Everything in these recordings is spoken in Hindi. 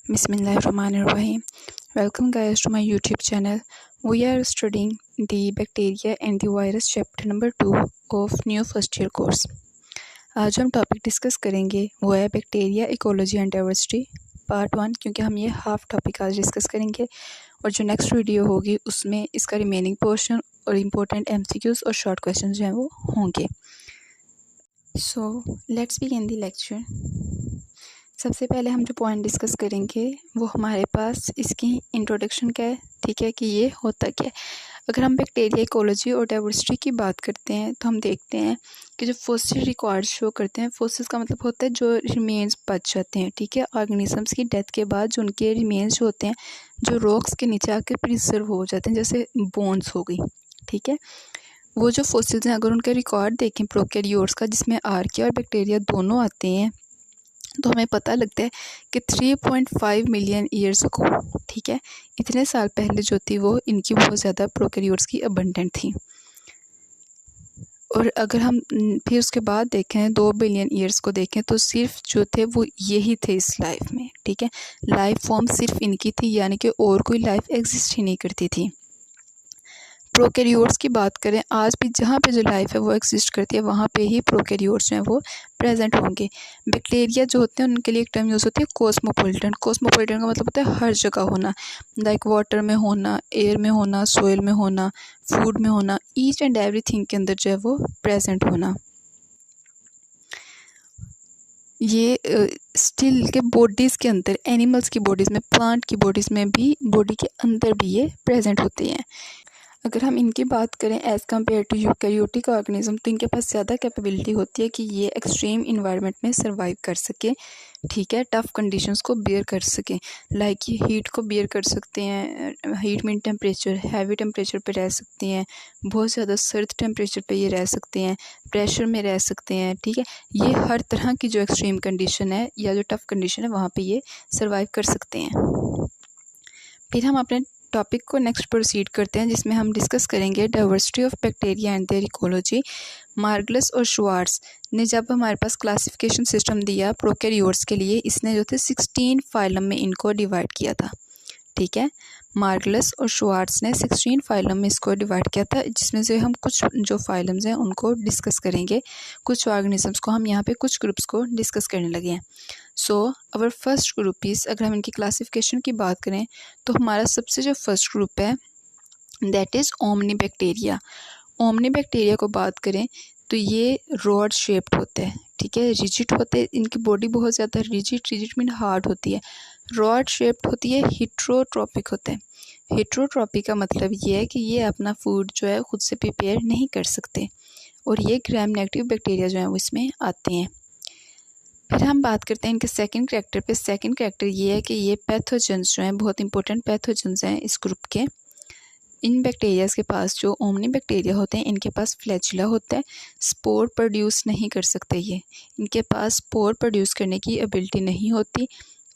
Bismillahirrahmanirrahim. Welcome guys to my YouTube channel. We are studying the bacteria and the virus chapter number 2 of new first year course. आज हम टॉपिक डिस्कस करेंगे वो है bacteria ecology and diversity part 1, क्योंकि हम ये हाफ टॉपिक आज डिस्कस करेंगे और जो नेक्स्ट वीडियो होगी उसमें इसका रिमेनिंग पोर्शन और इम्पोर्टेंट एमसीक्यूज और शॉर्ट क्वेश्चन जो हैं वो होंगे. So let's begin the lecture. सबसे पहले हम जो पॉइंट डिस्कस करेंगे वो हमारे पास इसकी इंट्रोडक्शन का है. ठीक है, कि ये होता क्या है. अगर हम बैक्टीरिया इकोलॉजी और डाइवर्सिटी की बात करते हैं तो हम देखते हैं कि जो फॉसिल रिकॉर्ड शो करते हैं, फॉसिल्स का मतलब होता है जो रिमेन्स बच जाते हैं. ठीक है, ऑर्गेनिजम्स की डेथ के बाद जो उनके रिमेन्स जो होते हैं जो रॉक्स के नीचे आके प्रिजर्व हो जाते हैं, जैसे बोन्स हो गई. ठीक है, वो जो फॉसिल्स हैं अगर उनका रिकॉर्ड देखें प्रोकैरियोट्स का, जिसमें आर्किया और बैक्टीरिया दोनों आते हैं, तो हमें पता लगता है कि 3.5 मिलियन ईयर्स को, ठीक है, इतने साल पहले जो थी वो इनकी बहुत ज़्यादा प्रोकैरियोट्स की अबंडेंट थी. और अगर हम फिर उसके बाद देखें 2 बिलियन ईयर्स को देखें तो सिर्फ जो थे वो यही थे इस लाइफ में. ठीक है, लाइफ फॉर्म सिर्फ इनकी थी, यानी कि और कोई लाइफ एग्जिस्ट ही नहीं करती थी. प्रोकैरियोट्स की बात करें, आज भी जहाँ पे जो लाइफ है वो एग्जिस्ट करती है वहाँ पे ही प्रोकैरियोट्स जो हैं वो प्रेजेंट होंगे. बैक्टीरिया जो होते हैं उनके लिए एक टर्म यूज़ होती है कॉस्मोपॉलिटन. कॉस्मोपॉलिटन का मतलब होता है हर जगह होना, लाइक वाटर में होना, एयर में होना, सोइल में होना, फूड में होना, ईच एंड एवरीथिंग के अंदर जो है वो प्रेजेंट होना. ये स्टिल के बॉडीज़ के अंदर, एनिमल्स की बॉडीज़ में, प्लांट की बॉडीज़ में भी, बॉडी के अंदर भी ये प्रेजेंट होते हैं. अगर हम इनकी बात करें as compare to eukaryotic organism, तो इनके पास ज़्यादा कैपेबिलिटी होती है कि ये एक्सट्रीम इन्वायरमेंट में सर्वाइव कर सके. ठीक है, टफ़ कंडीशंस को बियर कर सकें, लाइक ये हीट को बियर कर सकते हैं. Heat mean temperature, heavy temperature पे रह सकते हैं, बहुत ज़्यादा सर्द टेम्परेचर पे ये रह सकते हैं, प्रेशर में रह सकते हैं. ठीक है, ये हर तरह की जो एक्सट्रीम कंडीशन है या जो टफ़ कंडीशन है वहाँ पे ये सर्वाइव कर सकते हैं. फिर हम अपने टॉपिक को नेक्स्ट प्रोसीड करते हैं, जिसमें हम डिस्कस करेंगे diversity of bacteria and their ecology. Margulis और श्वार्ट्ज ने जब हमारे पास क्लासिफिकेशन सिस्टम दिया प्रोकैरियोट्स के लिए, इसने जो थे 16 फाइलम में इनको डिवाइड किया था. ठीक है, मार्गलस और श्वार्ट्ज ने 16 फाइलम में इसको डिवाइड किया था, जिसमें से हम कुछ जो फाइलम्स हैं उनको डिस्कस करेंगे. कुछ ऑर्गेनिजम्स को हम यहाँ पे कुछ ग्रुप्स को डिस्कस करने लगे हैं. सो अवर फर्स्ट ग्रुप इज़, अगर हम इनकी क्लासिफिकेशन की बात करें तो हमारा सबसे जो फर्स्ट ग्रुप है that is omni bacteria. Omni bacteria को बात करें तो ये रॉड शेप्ड होते हैं. ठीक है, रिजिड होते हैं, इनकी बॉडी बहुत ज़्यादा रिजिड मीन हार्ड होती है. रॉड शेप्ड होती है, हिट्रोट्रॉपिक होते हैं. हिट्रोट्रॉपिक का मतलब ये है कि ये अपना फूड जो है खुद से प्रिपेयर नहीं कर सकते, और ये ग्राम नेगेटिव बैक्टीरिया जो है वो इसमें आते हैं. फिर हम बात करते हैं इनके सेकंड कैरेक्टर पे. सेकंड कैरेक्टर ये है कि ये पैथोजेंस जो हैं, बहुत इंपॉर्टेंट पैथोजेंस हैं इस ग्रुप के. इन बैक्टीरियाज के पास, जो ओमनी बैक्टीरिया होते हैं, इनके पास फ्लैचुला होता है. स्पोर प्रोड्यूस नहीं कर सकते ये, इनके पास स्पोर प्रोड्यूस करने की एबिलिटी नहीं होती.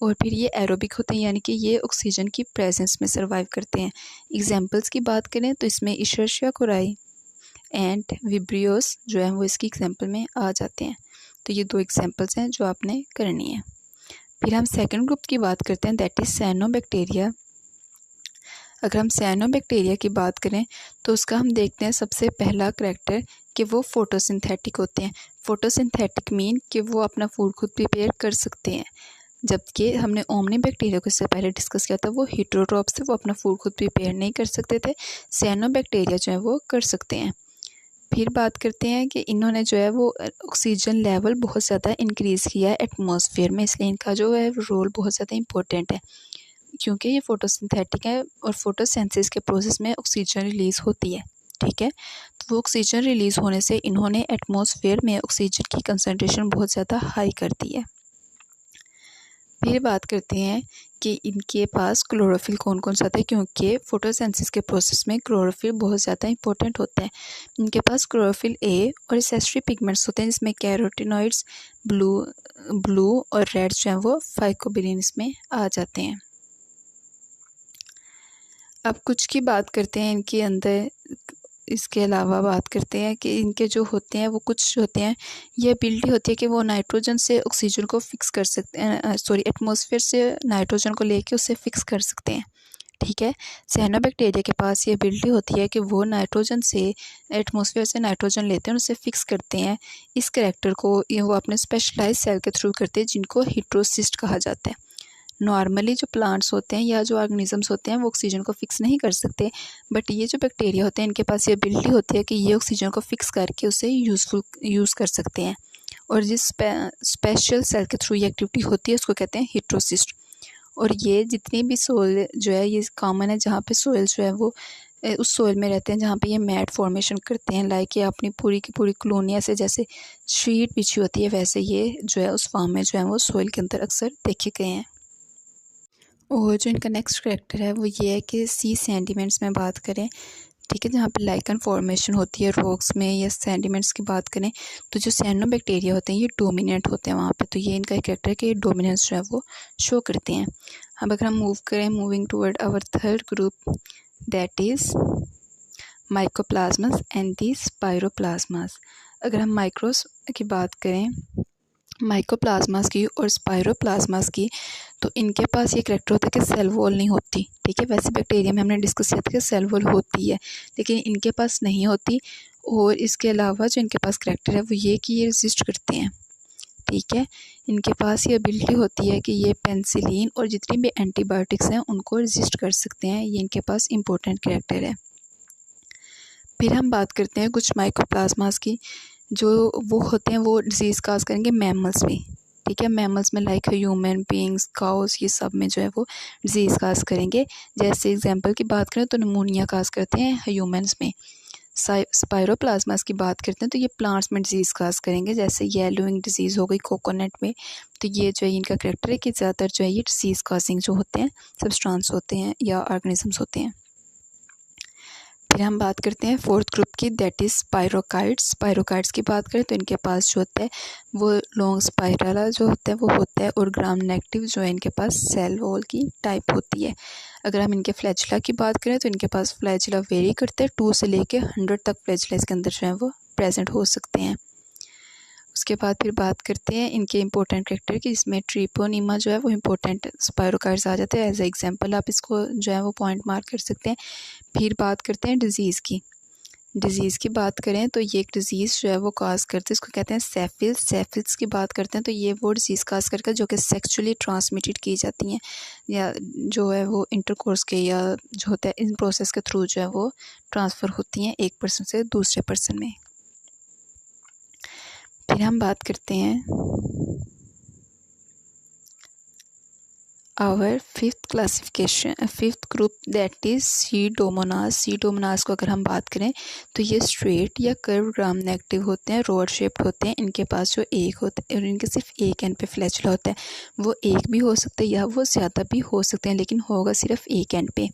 और फिर ये एरोबिक होते हैं, यानी कि ये ऑक्सीजन की प्रेजेंस में सर्वाइव करते हैं. एग्जाम्पल्स की बात करें तो इसमें इशर्शिया कोराई एंड विब्रियोस जो है वो इसकी एग्जाम्पल में आ जाते हैं. तो ये 2 एग्जाम्पल्स हैं जो आपने करनी है. फिर हम सेकंड ग्रुप की बात करते हैं दैट इज़ साइनोबैक्टीरिया. अगर हम साइनोबैक्टीरिया की बात करें तो उसका हम देखते हैं सबसे पहला करैक्टर कि वो फोटोसिंथेटिक होते हैं. फोटोसिंथेटिक मीन कि वो अपना फूड खुद प्रिपेयर कर सकते हैं, जबकि हमने ओमनी बैक्टीरिया को इससे पहले डिस्कस किया था वो हिट्रोट्रॉप से वो अपना फूड खुद प्रिपेयर नहीं कर सकते थे. साइनोबैक्टीरिया जो है वो कर सकते हैं. फिर बात करते हैं कि इन्होंने जो है वो ऑक्सीजन लेवल बहुत ज़्यादा इंक्रीज़ किया है एटमॉस्फेयर में, इसलिए इनका जो है रोल बहुत ज़्यादा इंपॉर्टेंट है, क्योंकि ये फोटोसिंथेटिक है और फोटोसिंथेसिस के प्रोसेस में ऑक्सीजन रिलीज़ होती है. ठीक है, तो वो ऑक्सीजन रिलीज़ होने से इन्होंने एटमॉस्फेयर में ऑक्सीजन की कंसनट्रेशन बहुत ज़्यादा हाई कर दी है. फिर बात करते हैं कि इनके पास क्लोरोफिल कौन कौन सा आता है, क्योंकि फोटोसिंथेसिस के प्रोसेस में क्लोरोफिल बहुत ज़्यादा इंपॉर्टेंट होता है. इनके पास क्लोरोफिल ए और एसेसरी पिगमेंट्स होते हैं, जिसमें कैरोटिनॉइड्स, ब्लू और रेड जो हैं वो फाइकोबिलिन इसमें आ जाते हैं. अब कुछ की बात करते हैं इनके अंदर इसके अलावा बात करते हैं कि इनके जो होते हैं वो कुछ होते हैं, ये एबिलिटी होती है कि वो नाइट्रोजन से ऑक्सीजन को फिक्स कर सकते हैं, एटमॉस्फेयर से नाइट्रोजन को लेके उसे फिक्स कर सकते हैं। ठीक है, साइनोबैक्टीरिया के पास ये एबिलिटी होती है कि वो नाइट्रोजन से एटमॉस्फेयर से नाइट्रोजन लेते हैं और उसे फिक्स करते हैं। इस कैरेक्टर को वो अपने स्पेशलाइज्ड सेल के थ्रू करते हैं जिनको हेटेरोसिस्ट कहा जाता है। नॉर्मली जो प्लांट्स होते हैं या जो ऑर्गेनिजम्स होते हैं वो ऑक्सीजन को फिक्स नहीं कर सकते, बट ये जो बैक्टीरिया होते हैं इनके पास ये एबिलिटी होती है कि ये ऑक्सीजन को फिक्स करके उसे यूज़ कर सकते हैं। और जिस स्पेशल सेल के थ्रू ये एक्टिविटी होती है उसको कहते हैं हेटेरोसिस्ट। और ये जितनी भी सोइल जो है ये कॉमन है, जहाँ पे सोइल जो है वो उस सोइल में रहते हैं जहाँ पे ये मैट फॉर्मेशन करते हैं। लाइक ये अपनी पूरी की पूरी कॉलोनिया से जैसे शीट बिछी होती है वैसे ये जो है उस फॉर्म में जो है वो सोइल के अंदर अक्सर देखे गए हैं। और जो इनका नेक्स्ट कैरेक्टर है वो ये है कि सी सेंडिमेंट्स में बात करें, ठीक है, जहाँ पे लाइकन फॉर्मेशन होती है रॉक्स में या सेंडिमेंट्स की बात करें तो जो साइनोबैक्टीरिया होते हैं ये डोमिनेंट होते हैं वहाँ पे, तो ये इनका कैरेक्टर है कि डोमिनेंस जो है वो शो करते हैं। अब अगर हम मूव करें, moving toward our third group that is mycoplasmas and the spiroplasmas. अगर हम माइक्रोस की बात करें, माइकोप्लाज्मास की और स्पाइरोप्लाज्मास की, तो इनके पास ये कैरेक्टर होता है कि सेल वॉल नहीं होती। ठीक है, वैसे बैक्टीरिया में हमने डिस्कस किया था कि सेल वॉल होती है लेकिन इनके पास नहीं होती। और इसके अलावा जो इनके पास कैरेक्टर है वो ये कि ये रेजिस्ट करते हैं। ठीक है, इनके पास ये एबिलिटी होती है कि ये पेनिसिलिन और जितनी भी एंटीबायोटिक्स हैं उनको रेजिस्ट कर सकते हैं। ये इनके पास इंपॉर्टेंट कैरेक्टर है। फिर हम बात करते हैं कुछ माइकोप्लाज्मास की, जो वो होते हैं वो डिजीज़ काज करेंगे मैमल्स में। ठीक है, मैमल्स में लाइक ह्यूमन बींग्स, काउस, ये सब में जो है वो डिजीज़ काज करेंगे। जैसे एग्जांपल की बात करें तो निमोनिया काज करते हैं ह्यूमंस में। स्पाइरोप्लाज्मास की बात करते हैं तो ये प्लांट्स में डिजीज़ काज करेंगे, जैसे येलोइंग डिजीज़ हो गई कोकोनट में। तो ये जो है इनका कैरेक्टर है कि ज़्यादातर जो है ये डिजीज़ काजिंग जो होते हैं सब्सटेंस होते हैं या ऑर्गेनिजम्स होते हैं। फिर हम बात करते हैं फोर्थ ग्रुप की, दैट इज़ स्पाइरोकाइट्स। स्पाइरोकाइट्स की बात करें तो इनके पास जो होता है वो लॉन्ग स्पाइरला जो होता है वो होता है, और ग्राम नेगेटिव जो है इनके पास सेल वॉल की टाइप होती है। अगर हम इनके फ्लैजिला की बात करें तो इनके पास फ्लैजिला वेरी करते हैं, 2 से लेके 100 तक फ्लैजिला इसके अंदर जो है वो प्रेजेंट हो सकते हैं। उसके बाद फिर बात करते हैं इनके इंपॉर्टेंट कैरेक्टर की, जिसमें ट्रिपोनिमा जो है वो इंपॉर्टेंट स्पाइरोकाइट्स आ जाते हैं। एज एग्जांपल आप इसको जो है वो पॉइंट मार्क कर सकते हैं। फिर बात करते हैं डिजीज़ की। डिजीज़ की बात करें तो ये एक डिज़ीज़ जो है वो काज करते हैं, इसको कहते हैं सेफिल्स। सेफिल्स की बात करते हैं तो ये वो डिज़ीज़ काज करके जो कि सेक्सुअली ट्रांसमिटेड की जाती हैं या जो है वो इंटरकोर्स के या जो होता है इन प्रोसेस के थ्रू जो है वो ट्रांसफ़र होती हैं एक पर्सन से दूसरे पर्सन में। फिर हम बात करते हैं our fifth group that is pseudomonas. Pseudomonas को अगर हम बात करें तो ये स्ट्रेट या कर्व ग्राम नेगेटिव होते हैं, रॉड शेप्ड होते हैं। इनके पास जो एक होता है और इनके सिर्फ एक एंड पे फ्लैजिला होता है, वो एक भी हो सकता है या वो ज़्यादा भी हो सकते हैं, लेकिन होगा सिर्फ एक एंड पे।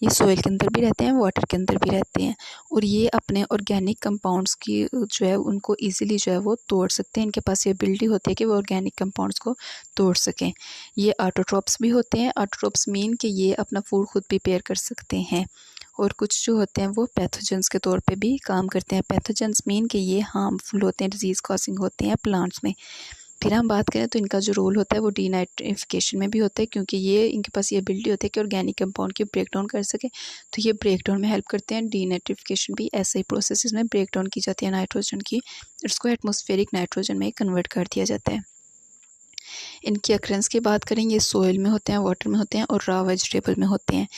ये सोइल के अंदर भी रहते हैं, वाटर के अंदर भी रहते हैं, और ये अपने ऑर्गेनिक कंपाउंड्स की जो है उनको इजीली जो है वो तोड़ सकते हैं। इनके पास ये एबिलिटी होती है कि वो ऑर्गेनिक कंपाउंड्स को तोड़ सकें। ये ऑटोट्रोप्स भी होते हैं। ऑटोट्रोप्स मीन कि ये अपना फूड खुद प्रिपेयर कर सकते हैं। और कुछ जो होते हैं वो पैथोजेंस के तौर पे भी काम करते हैं। पैथोजेंस मीन कि ये हार्मफुल होते हैं, डिजीज़ कॉजिंग होते हैं प्लांट्स में। फिर हम बात करें तो इनका जो रोल होता है वो डीनाइट्रिफिकेशन में भी होता है, क्योंकि ये इनके पास ये एबिलिटी होती है कि ऑर्गेनिक कंपाउंड की ब्रेक डाउन कर सके, तो ये ब्रेक डाउन में हेल्प करते हैं। डीनाइट्रिफिकेशन भी ऐसे ही प्रोसेस में ब्रेक डाउन की जाती है नाइट्रोजन की, उसको एटमॉस्फेरिक नाइट्रोजन में कन्वर्ट कर दिया जाता है। इनकी अक्रेंस की बात करें, ये सोइल में होते हैं, वाटर में होते हैं और रॉ वेजिटेबल में होते हैं।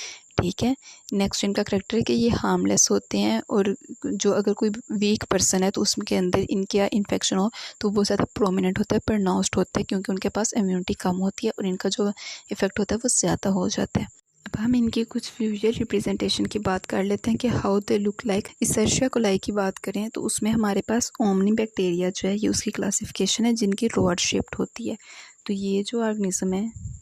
ठीक है, नेक्स्ट इनका करेक्टर है कि ये हार्मलेस होते हैं, और जो अगर कोई वीक पर्सन है तो उसके अंदर इनके इन्फेक्शन हो तो वो ज़्यादा प्रोमिनेंट होता है, प्रोनाउंस्ड होता है, क्योंकि उनके पास इम्यूनिटी कम होती है और इनका जो इफेक्ट होता है वो ज़्यादा हो जाता है। अब हम इनकी कुछ विजुअल रिप्रेजेंटेशन की बात कर लेते हैं कि how they look like. Escherichia coli की बात करें तो उसमें हमारे पास ओमनी बैक्टीरिया जो है ये उसकी क्लासिफिकेशन है, जिनकी रॉड शेप्ड होती है। तो ये जो ऑर्गेनिज्म है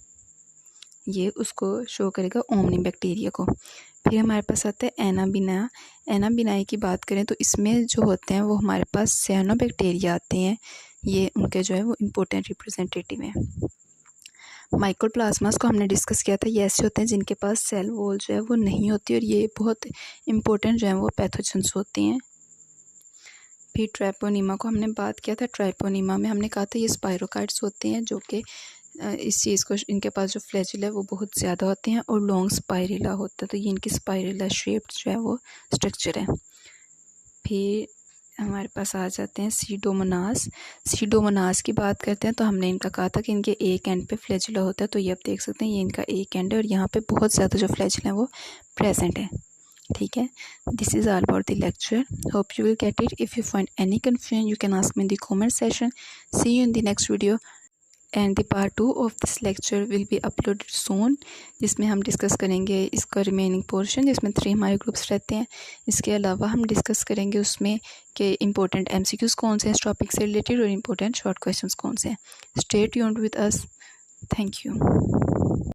ये उसको शो करेगा ओमनी बैक्टीरिया को। फिर हमारे पास आता है एनाबिना। एनाबिनाई की बात करें तो इसमें जो होते हैं वो हमारे पास साइनोबैक्टीरिया आते हैं, ये उनके जो है वो इम्पोर्टेंट रिप्रेजेंटेटिव हैं। माइक्रोप्लाज्मास को हमने डिस्कस किया था, ये ऐसे होते हैं जिनके पास सेल वॉल जो है वो नहीं होती और ये बहुत इंपॉर्टेंट जो है वो पैथोजेंस होती हैं। फिर ट्रैपोनीमा को हमने बात किया था। ट्रैपोनीमा में हमने कहा था ये स्पाइरोकाइट्स होते हैं जो कि इस चीज़ को, इनके पास जो फ्लैजिला है वो बहुत ज़्यादा होते हैं और लॉन्ग स्पाइरिला होता है, तो ये इनकी स्पाइरिला शेप्ड जो है वो स्ट्रक्चर है। फिर हमारे पास आ जाते हैं सीडोमोनास। सीडोमोनास की बात करते हैं तो हमने इनका कहा था कि इनके एक एंड पे फ्लैजिला होता है, तो ये आप देख सकते हैं ये इनका एक एंड है और यहाँ पे बहुत ज़्यादा जो फ्लैजिला है वो प्रेजेंट है। ठीक है, this is all about the lecture, hope you will get it. If you find any confusion you can ask me in the comment session. See you in the next video and the part 2 of this lecture will be uploaded soon, जिसमें हम डिस्कस करेंगे इसका रिमेनिंग पोर्शन, जिसमें 3 हमारे ग्रुप्स रहते हैं। इसके अलावा हम डिस्कस करेंगे उसमें कि इंपॉर्टेंट MCQs कौन से हैं इस टॉपिक से रिलेटेड और इंपॉर्टेंट शॉर्ट क्वेश्चंस कौन से हैं। Stay tuned with us, thank you.